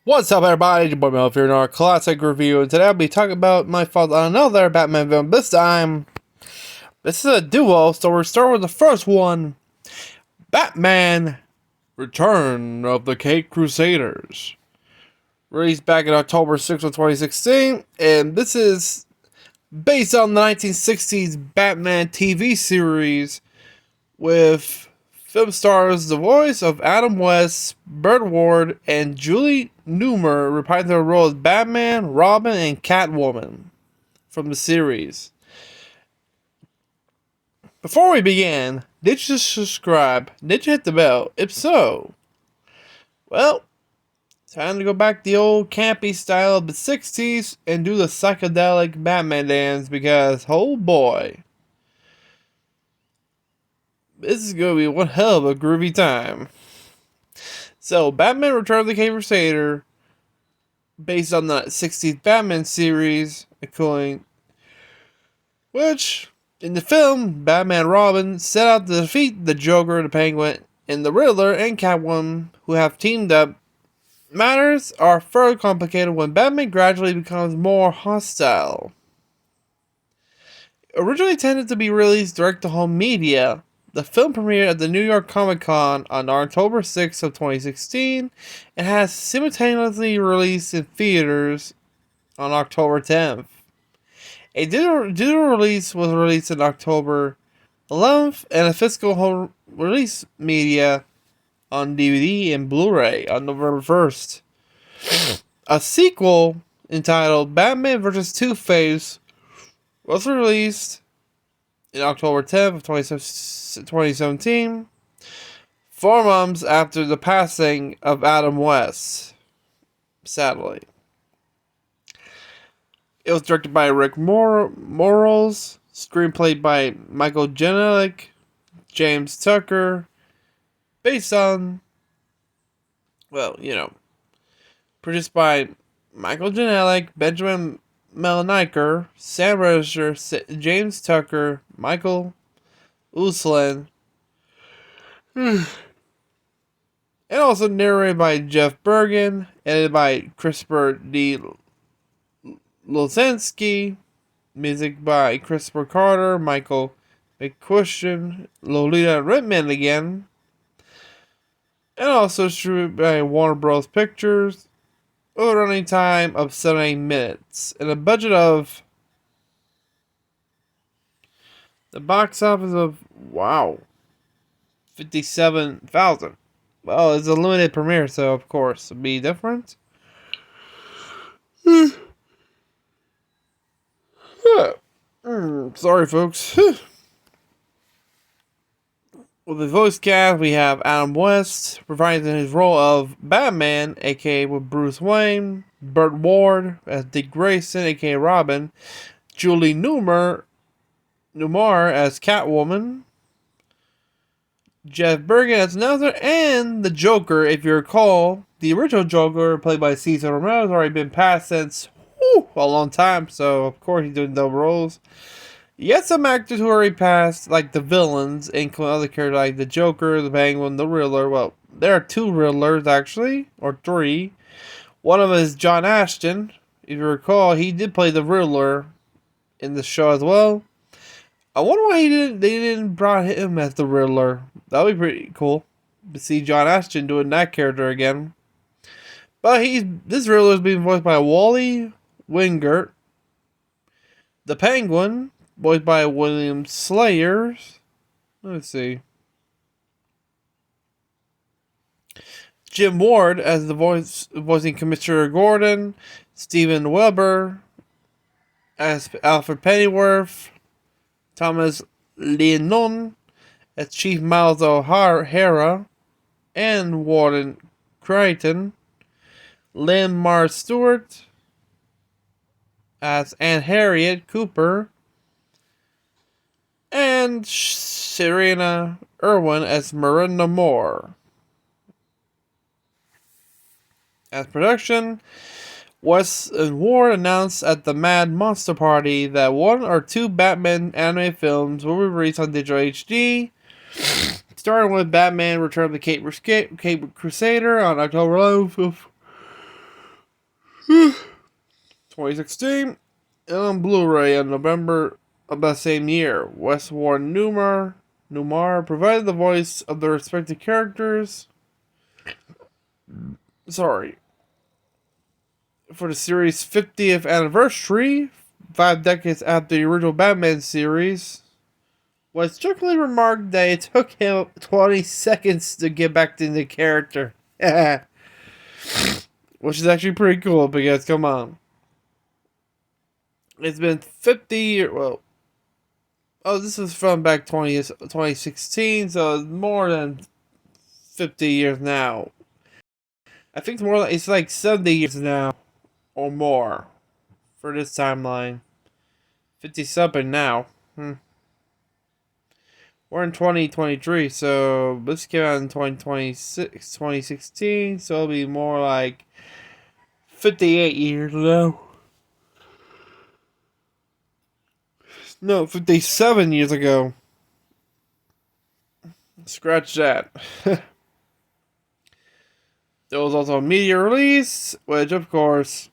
What's up, everybody? Your boy Mel here in our classic review, and today I'll be talking about my thoughts on another Batman film. This time, this is a duo, so we'll start with the first one: Batman Return of the Caped Crusaders. Released back in October 6th of 2016, and this is based on the 1960s Batman TV series with film stars the voice of Adam West, Burt Ward, and Julie Newmar reprising their role as Batman, Robin, and Catwoman from the series. Before we begin, did you subscribe? Did you hit the bell? If so, well, time to go back to the old campy style of the 60s and do the psychedelic Batman dance because, oh boy, this is going to be one hell of a groovy time. So, Batman Return of the Caped Crusader, based on the 60s Batman series, which, in the film, Batman and Robin set out to defeat the Joker, the Penguin, and the Riddler and Catwoman, who have teamed up. Matters are further complicated when Batman gradually becomes more hostile. Originally intended to be released direct-to-home media, the film premiered at the New York Comic Con on October 6th of 2016 and has simultaneously released in theaters on October 10th. A digital release was released on October 11th and a physical home release media on DVD and Blu-ray on November 1st. A sequel entitled Batman vs. Two-Face was released in October 10th of 2017, 4 months after the passing of Adam West, sadly. It was directed by Rick Morales, screenplay by Michael Janek, James Tucker, based on, produced by Michael Janek, Benjamin Melniker, Sam Register, James Tucker, Michael Uslan, and also narrated by Jeff Bergen, edited by Christopher D. Lozinski, music by Christopher Carter, Michael McCuistion, Lolita Rittman again, and also distributed by Warner Bros. Pictures, with a running time of 78 minutes, and a budget of the box office of, wow, 57,000. Well, it's a limited premiere, so of course it'll be different. Sorry, folks. With the voice cast, we have Adam West providing his role of Batman, aka with Bruce Wayne, Burt Ward as Dick Grayson, aka Robin, Julie Newmar as Catwoman, Jeff Bergen as another, and the Joker. If you recall, the original Joker, played by Cesar Romero, has already been passed since a long time, so of course he's doing double roles. Yet some actors who already passed, like the villains, including other characters like the Joker, the Penguin, the Riddler. Well, there are 2 Riddlers, actually, or 3. One of them is John Ashton. If you recall, he did play the Riddler in the show as well. I wonder why they didn't brought him as the Riddler. That would be pretty cool to see John Ashton doing that character again. But this Riddler is being voiced by Wally Wingert. The Penguin, voiced by William Slayers. Let's see. Jim Ward as the voicing Commissioner Gordon. Steven Weber as Alfred Pennyworth. Thomas Lennon as Chief Miles O'Hara and Warden Crichton. Lynn Mars Stewart as Aunt Harriet Cooper, and Serena Irwin as Miranda Moore. As production, West and Ward announced at the Mad Monster Party that 1 or 2 Batman anime films will be released on digital HD, starting with Batman Return of the Caped Crusader on October 11th 2016, and on Blu-ray in November of that same year. Ward Newmar provided the voice of the respective characters. Sorry. For the series' 50th anniversary, 5 decades after the original Batman series, was jokingly remarked that it took him 20 seconds to get back to the character. Which is actually pretty cool because, come on. It's been 50 years. Well, this is from back 2016, so it's more than 50 years now. I think it's like 70 years now or more for this timeline. 50 something now. We're in 2023, so this came out in 2016, so it'll be more like 58 years now. No, 57 years ago. Scratch that. There was also a media release, which of course,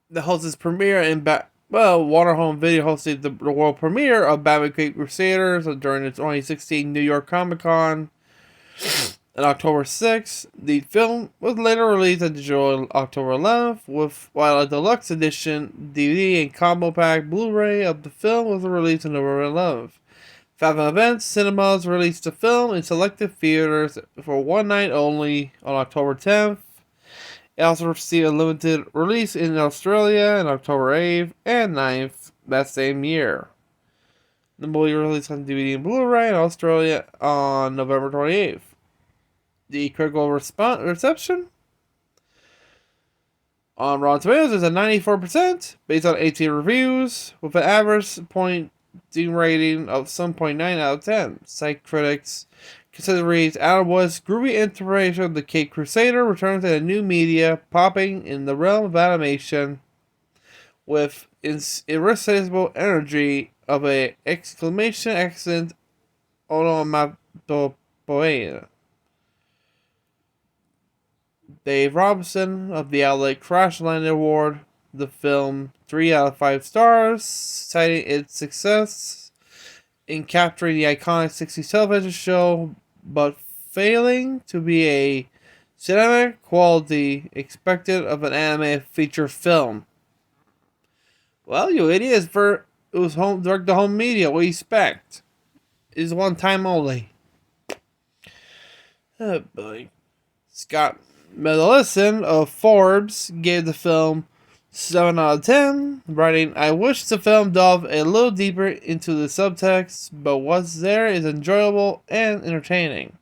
the host's premiere in Warner Home Video hosted the world premiere of Batman Caped Crusaders during the 2016 New York Comic Con on October 6th. The film was later released on digital October 11th, while a deluxe edition DVD and combo pack Blu-ray of the film was released on November 11th. Fathom Events Cinemas released the film in selected theaters for one night only on October 10th. It also received a limited release in Australia on October 8th and 9th that same year. The movie released on DVD and Blu-ray in Australia on November 28th. The critical reception on Rotten Tomatoes is at 94% based on 18 reviews with an average rating of 7.9 out of 10. Psych critics consider reads Adam West's groovy interpretation of the Caped Crusader returns to a new media popping in the realm of animation with irresistible energy of a exclamation accent onomatopoeia. Dave Robinson of the outlet Crash Landing award the film 3 out of 5 stars, citing its success in capturing the iconic 60s television show, but failing to be a cinematic quality expected of an animated feature film. Well, you idiots, it was direct to home media. What do you expect? It is one time only. Oh boy. Scott Mendelson of Forbes gave the film 7 out of 10, writing, I wish the film delved a little deeper into the subtext, but what's there is enjoyable and entertaining.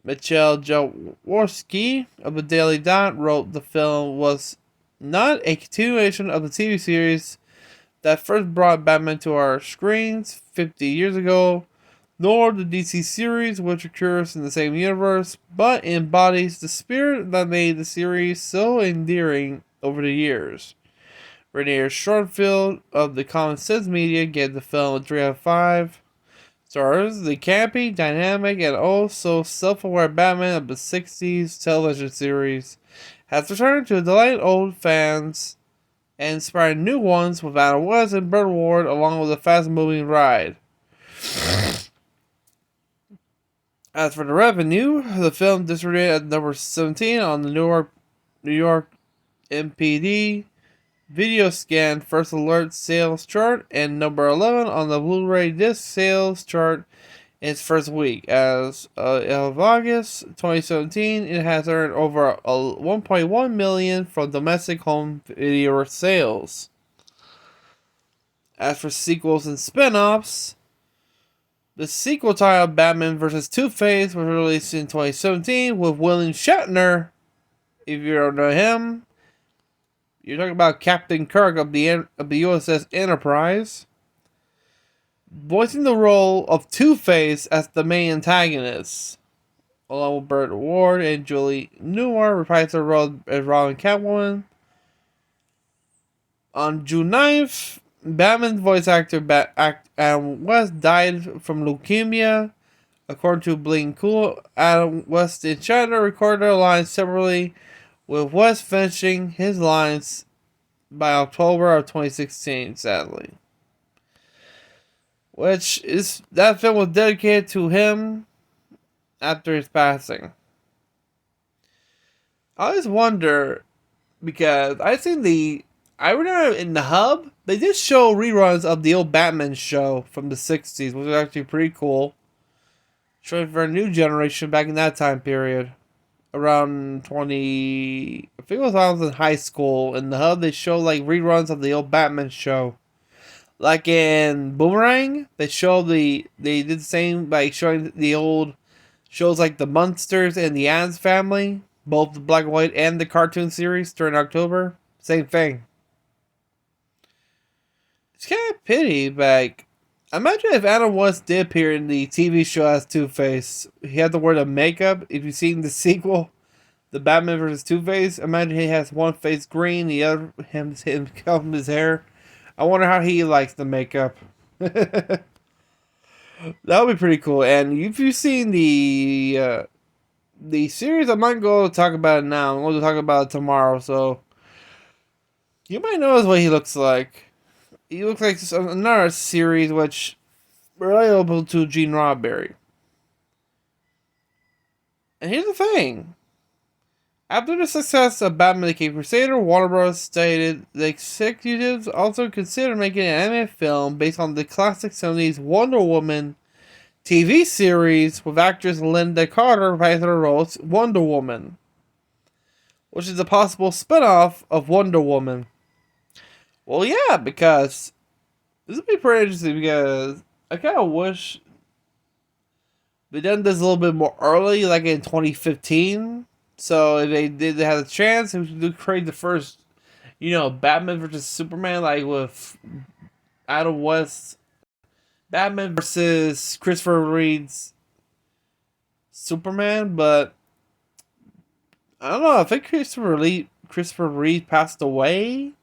Michelle Jaworski of the Daily Dot wrote the film was not a continuation of the TV series that first brought Batman to our screens 50 years ago, nor the DC series, which occurs in the same universe, but embodies the spirit that made the series so endearing over the years. Rainier Shortfield of the Common Sense Media gave the film a 3 out of 5 stars. The campy, dynamic, and also self-aware Batman of the 60s television series has returned to delight old fans and inspire new ones with Adam West and Burt Ward along with a fast-moving ride. As for the revenue, the film distributed at number 17 on the New York MPD Video Scan First Alert sales chart and number 11 on the Blu-ray disc sales chart in its first week. As of August 2017, it has earned over 1.1 million from domestic home video sales. As for sequels and spin-offs, the sequel titled Batman vs. Two-Face was released in 2017 with William Shatner. If you don't know him, you're talking about Captain Kirk of the USS Enterprise, voicing the role of Two-Face as the main antagonist, along with Burt Ward and Julie Newmar reprised the role as Robin Catwoman. On June 9th, Batman's voice actor Adam West died from leukemia. According to Bling Cool, Adam West and Shatner recorded their lines separately with West finishing his lines by October of 2016, sadly. Which is, that film was dedicated to him after his passing. I always wonder, because I remember in the Hub, they did show reruns of the old Batman show from the 60s, which was actually pretty cool. Showing for a new generation back in that time period. Around 20... I think it was when I was in high school. In the Hub, they show like reruns of the old Batman show. Like in Boomerang, they did the same by showing the old shows like the Munsters and the Addams Family. Both the black and white and the cartoon series during October. Same thing. It's kind of pity, but like, imagine if Adam West did appear in the TV show as Two-Face. He had to wear the makeup. If you've seen the sequel, the Batman vs. Two-Face, imagine he has one face green, the other him combing his hair. I wonder how he likes the makeup. That would be pretty cool. And if you've seen the series, I'm not going to talk about it now. I'm going to talk about it tomorrow. So you might notice what he looks like. He looks like another series which relatable to Gene Roddenberry. And here's the thing. After the success of Batman the Caped Crusader, Warner Bros. Stated the executives also considered making an animated film based on the classic 70s Wonder Woman TV series with actress Linda Carter reprising her role as Wonder Woman, which is a possible spin-off of Wonder Woman. Well, yeah, because this would be pretty interesting because I kind of wish they done this a little bit more early, like in 2015. So if they had a chance, we could create the first, Batman versus Superman, like with Adam West, Batman versus Christopher Reeve's Superman. But I don't know. I think Christopher Reeve passed away.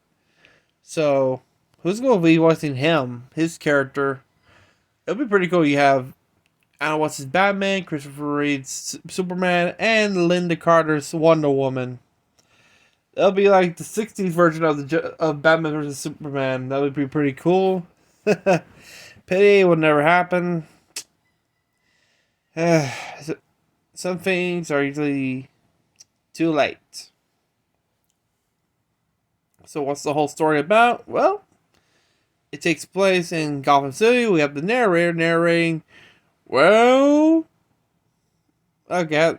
So who's going to be voicing him, his character? It'll be pretty cool. You have Adam West's Batman, Christopher Reeve's Superman, and Linda Carter's Wonder Woman. It'll be like the 60s version of Batman vs. Superman. That would be pretty cool. Pity it would never happen. Some things are usually too late. So what's the whole story about? Well, it takes place in Gotham City. We have the narrator narrating. Well, okay.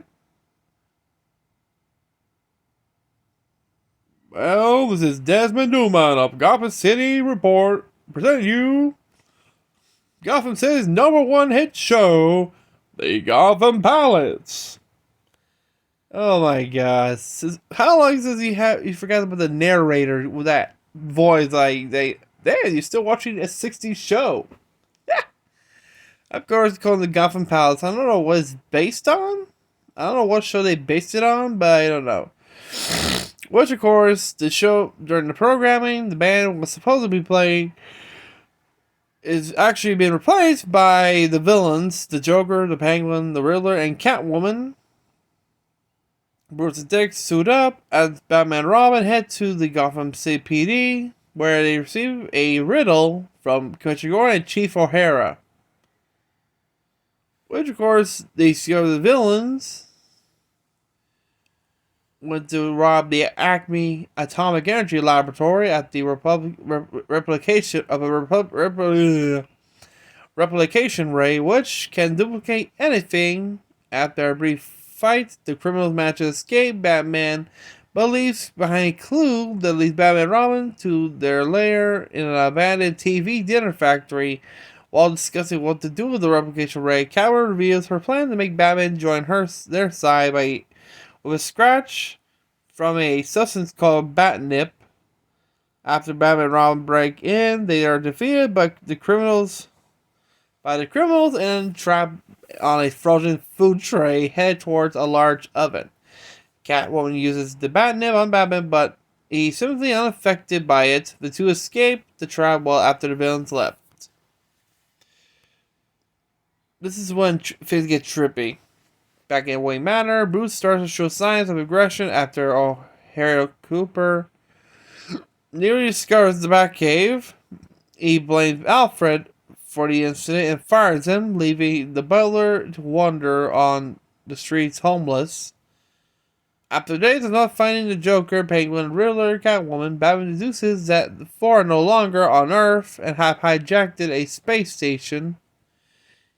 Well, this is Desmond Newman of Gotham City Report presenting you Gotham City's #1 hit show, The Gotham Palace. Oh my gosh. How long does he have? You forgot about the narrator with that voice. Like, you're still watching a 60s show. Yeah. Of course, it's called The Gotham Palace. I don't know what it's based on. I don't know what show they based it on, but I don't know. Which, of course, the show, during the programming, the band was supposed to be playing is actually being replaced by the villains, the Joker, the Penguin, the Riddler, and Catwoman. Bruce and Dick suit up as Batman and Robin head to the Gotham City PD, where they receive a riddle from Commissioner Gordon and Chief O'Hara. Which, of course, they discover the villains went to rob the Acme Atomic Energy Laboratory at the replication of a replication ray, which can duplicate anything. After a brief fight, the criminals manage to escape. Batman but leaves behind a clue that leads Batman and Robin to their lair in an abandoned TV dinner factory. While discussing what to do with the replication ray, Catwoman reveals her plan to make Batman join their side with a scratch from a substance called Batnip. After Batman and Robin break in, they are defeated by the criminals and trapped on a frozen food tray headed towards a large oven. Catwoman uses the Batnip on Batman, but he's simply unaffected by it. The two escape the trap well after the villains left. This is when things get trippy. Back in Wayne Manor, Bruce starts to show signs of aggression after Harold Cooper nearly discovers the Batcave. He blames Alfred for the incident and fires him, leaving the butler to wander on the streets homeless. After days of not finding the Joker, Penguin, Riddler, Catwoman, Batman deduces that the four are no longer on Earth and have hijacked a space station.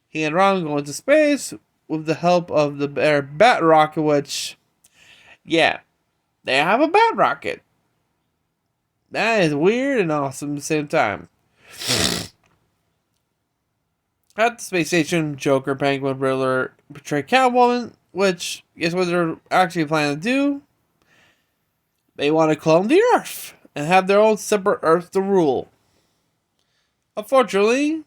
He and Robin go into space with the help of their bat rocket, which, yeah, they have a bat rocket. That is weird and awesome at the same time. At the space station, Joker, Penguin, Riddler betray Catwoman, which, guess what they're actually planning to do? They want to clone the Earth and have their own separate Earth to rule. Unfortunately,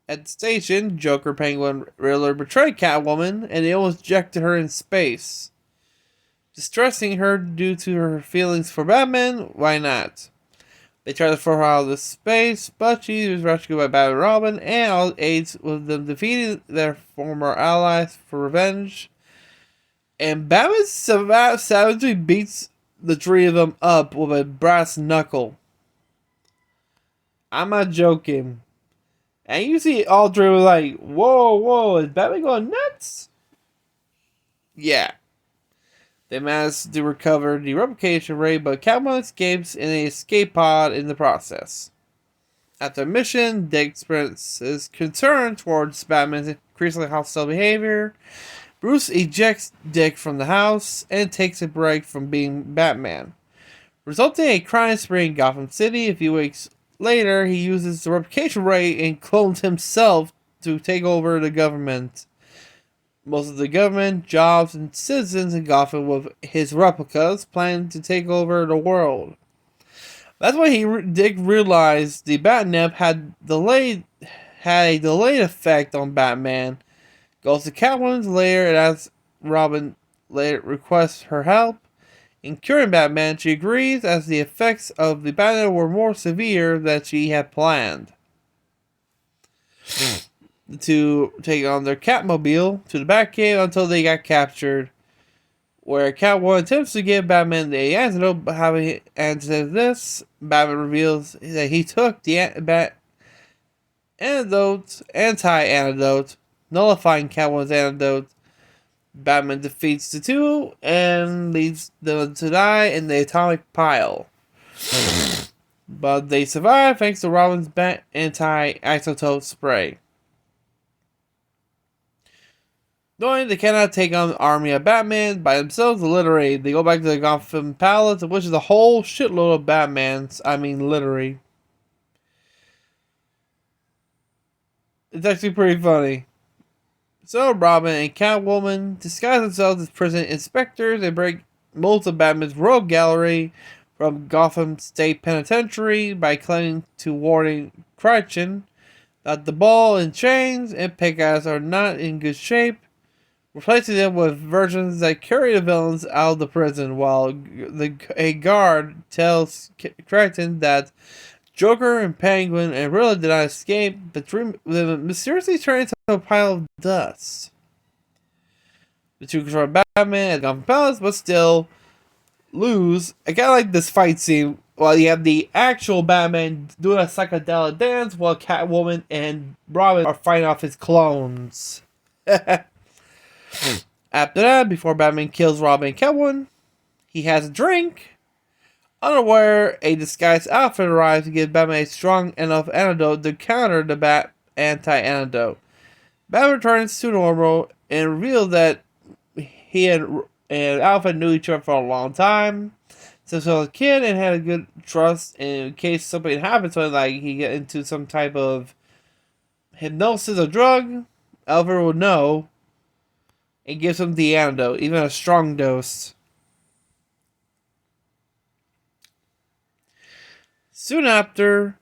at the station, Joker, Penguin, Riddler betrayed Catwoman and they almost ejected her in space. Distressing her due to her feelings for Batman, why not? They try to throw her out of space, but she was rescued by Batman and Robin, and all aids with them defeating their former allies for revenge. And Batman savagely beats the three of them up with a brass knuckle. I'm not joking. And you see all three were like, whoa, is Batman going nuts? Yeah. They manage to recover the replication ray, but Catwoman escapes in an escape pod in the process. After a mission, Dick expresses concern towards Batman's increasingly hostile behavior. Bruce ejects Dick from the house and takes a break from being Batman, resulting in a crime spree in Gotham City. A few weeks later, he uses the replication ray and clones himself to take over the government. Most of the government, jobs, and citizens in Gotham with his replicas plan to take over the world. That's when Dick realized the Batnip had a delayed effect on Batman. Goes to Catwoman's lair and asks Robin later requests her help in curing Batman. She agrees as the effects of the Batnip were more severe than she had planned. To take on their Catmobile to the Batcave until they got captured, where Catwoman attempts to give Batman the antidote. But having answered this, Batman reveals that he took the anti-antidote, nullifying Catwoman's antidote. Batman defeats the two and leaves them to die in the atomic pile. But they survive thanks to Robin's anti-isotope spray. Knowing they cannot take on the army of Batman by themselves, literally, they go back to the Gotham Palace, which is a whole shitload of Batmans. I mean, literally. It's actually pretty funny. So, Robin and Catwoman disguise themselves as prison inspectors and break most of Batman's rogue gallery from Gotham State Penitentiary by claiming to warning Crichton that the ball and chains and pickaxe are not in good shape, replacing them with versions that carry the villains out of the prison, while a guard tells Crichton that Joker and Penguin and Riddler did not escape, but mysteriously turn into a pile of dust. The two confront Batman at Gotham Palace, but still lose. I kinda like this fight scene while you have the actual Batman doing a psychedelic dance while Catwoman and Robin are fighting off his clones. After that, before Batman kills Robin and Catwoman, he has a drink. Unaware, a disguised Alfred arrives to give Batman a strong enough antidote to counter the Bat anti-antidote. Batman returns to normal and reveals that he and Alfred knew each other for a long time since he was a kid and had a good trust in case something happens to him, like he get into some type of hypnosis or drug. Alfred would know and gives him the antidote, even a strong dose. Soon after,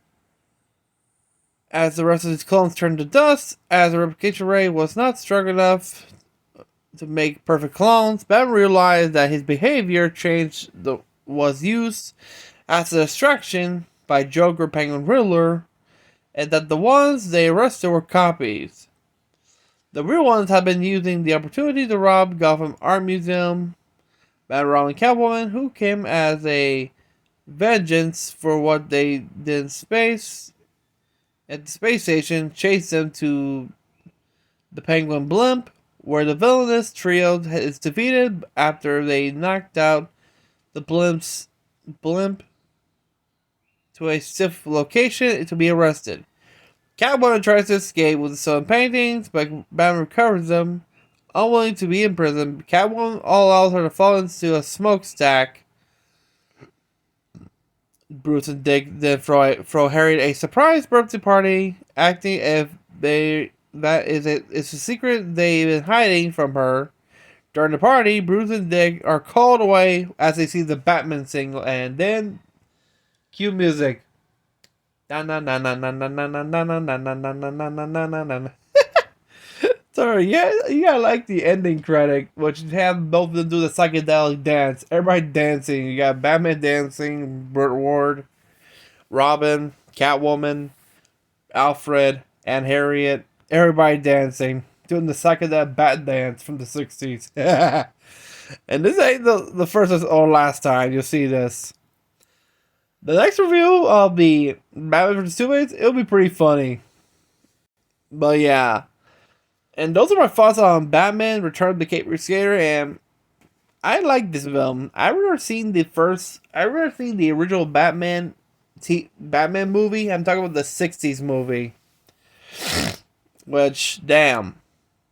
as the rest of his clones turned to dust, as the replication ray was not strong enough to make perfect clones, Batman realized that his behavior change was used as a distraction by Joker, Penguin, Riddler, and that the ones they arrested were copies. The real ones had been using the opportunity to rob Gotham Art Museum, Batman and Catwoman, who came as a vengeance for what they did in space at the space station, chased them to the Penguin Blimp, where the villainous trio is defeated after they knocked out the blimp to a safe location to be arrested. Catwoman tries to escape with some paintings, but Batman recovers them. Unwilling to be in prison, Catwoman allows her to fall into a smokestack. Bruce and Dick then throw Harriet a surprise birthday party, acting if it's a secret they've been hiding from her. During the party, Bruce and Dick are called away as they see the Batman single, and then cue music. Sorry, yeah, you gotta like the ending credit, which have both of them do the psychedelic dance. Everybody dancing. You got Batman dancing, Burt Ward, Robin, Catwoman, Alfred, and Harriet. Everybody dancing, doing the psychedelic bat dance from the 60s. And this ain't the first or last time you'll see this. The next review of the Batman vs. Superman, it'll be pretty funny. But yeah. And those are my thoughts on Batman Return of the Caped Crusader, and I like this film. I've never seen the original Batman movie. I'm talking about the 60s movie. Which, damn.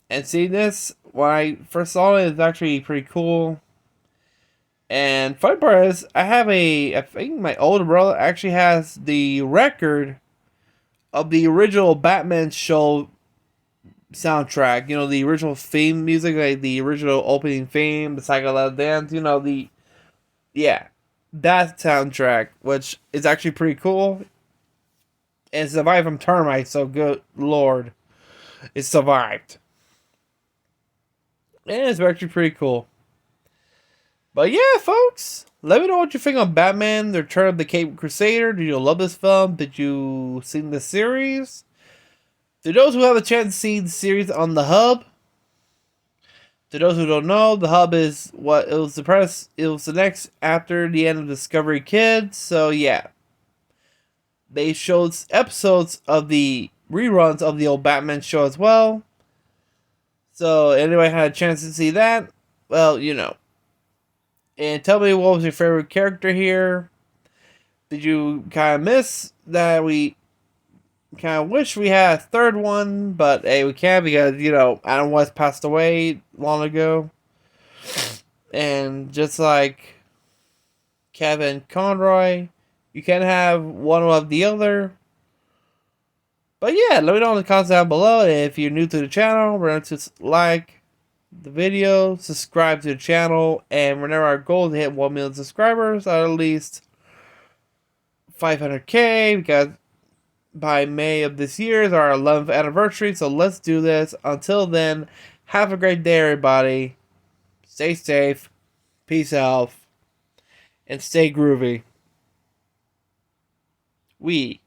And seeing this, when I first saw it, it's actually pretty cool. And funny part is, I think my older brother actually has the record of the original Batman show soundtrack. You know, the original theme music, like the original opening theme, the psychedelic dance, that soundtrack, which is actually pretty cool. And it survived from termites, so good lord. It survived. And it's actually pretty cool. But yeah, folks, let me know what you think of Batman, The Return of the Caped Crusader. Did you love this film? Did you see the series? To those who have a chance to see the series on the Hub, to those who don't know, the Hub is it was the next after the end of Discovery Kids. So yeah, they showed episodes of the reruns of the old Batman show as well. So anybody had a chance to see that, well, you know. And tell me, what was your favorite character here? Did you kind of miss that we kind of wish we had a third one, but hey, we can't because, Adam West passed away long ago. And just like Kevin Conroy, you can't have one of the other. But yeah, let me know in the comments down below. If you're new to the channel, remember to like the video, subscribe to the channel, and whenever our goal is to hit 1 million subscribers, or at least 500k, because by May of this year is our 11th anniversary, so let's do this. Until then, have a great day, everybody. Stay safe, peace out, and stay groovy. We